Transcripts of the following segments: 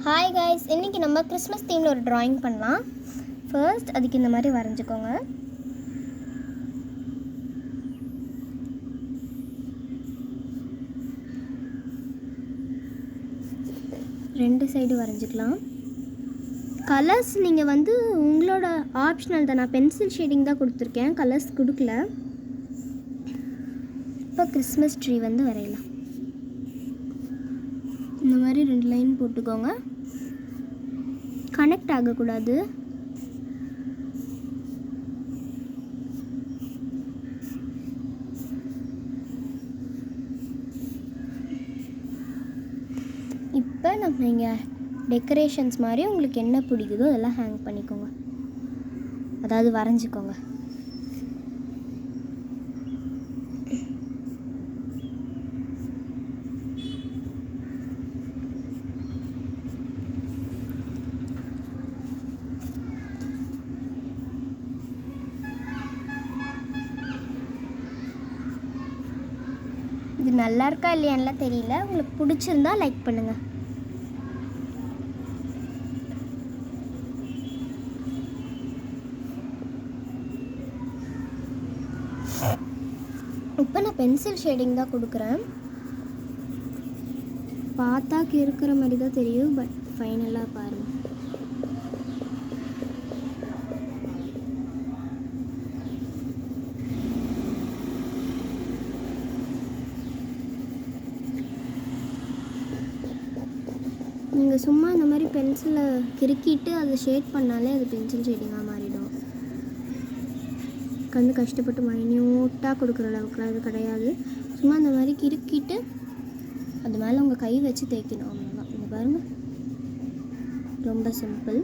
Hi guys, இன்றைக்கி நம்ம Christmas தீமில் ஒரு ட்ராயிங் பண்ணலாம். ஃபர்ஸ்ட் அதுக்கு இந்த மாதிரி வரைஞ்சிக்கோங்க. ரெண்டு சைடு வரைஞ்சிக்கலாம். கலர்ஸ் நீங்கள் உங்களோட ஆப்ஷனல் தான். நான் பென்சில் ஷேடிங் தான் கொடுத்துருக்கேன், கலர்ஸ் கொடுக்கல. இப்போ கிறிஸ்மஸ் ட்ரீ வரையலாம். இந்த மாதிரி 2 லைன் போட்டுக்கோங்க. கனெக்ட் ஆகக்கூடாது. இப்போ நம்ம இங்கே டெக்கரேஷன்ஸ் மாதிரி உங்களுக்கு என்ன பிடிக்குதோ அதெல்லாம் ஹேங் பண்ணிக்கோங்க, அதாவது வரைஞ்சிக்கோங்க. இது நல்லா இருக்கா இல்லையான்லாம் தெரியல. உங்களுக்கு பிடிச்சிருந்தா லைக் பண்ணுங்கள். இப்போ நான் பென்சில் ஷேடிங் தான் கொடுக்குறேன். பார்த்தாக்கு இருக்கிற மாதிரி தான் தெரியும், பட் ஃபைனலாக பாருங்கள். நீங்கள் சும்மா இந்த மாதிரி பென்சிலை கிறுக்கிட்டு அதை ஷேட் பண்ணாலே அது பென்சில் ஷேடிங்காக மாறிடும். கஷ்டப்பட்டு மைன்யூட்டாக கொடுக்குற அளவுக்குலாம் அது கிடையாது. சும்மா இந்த மாதிரி கிறுக்கிட்டு அது மேலே உங்கள் கை வச்சு தேய்க்கணும், அவ்வளோதான். இங்கே பாருங்கள், ரொம்ப சிம்பிள்.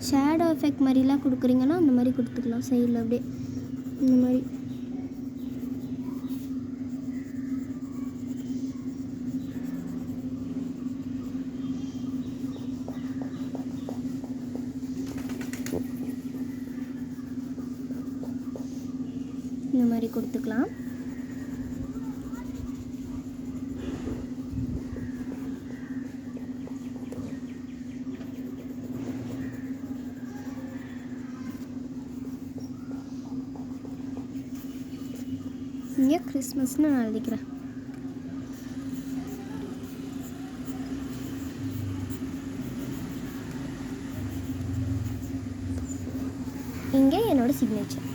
ஷேடோ எஃபெக்ட் மாதிரிலாம் கொடுக்குறீங்கன்னா அந்த மாதிரி கொடுத்துக்கலாம். சைடில் அப்படியே இந்த மாதிரி. இந்த மாதிரி கொடுத்துக்கலாம். இங்கே கிறிஸ்மஸ்னு நான் எழுதிக்கிறேன். இங்கே என்னோட சிக்னேச்சர்.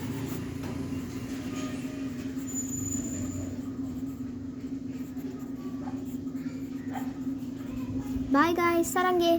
Bye guys, sarangge.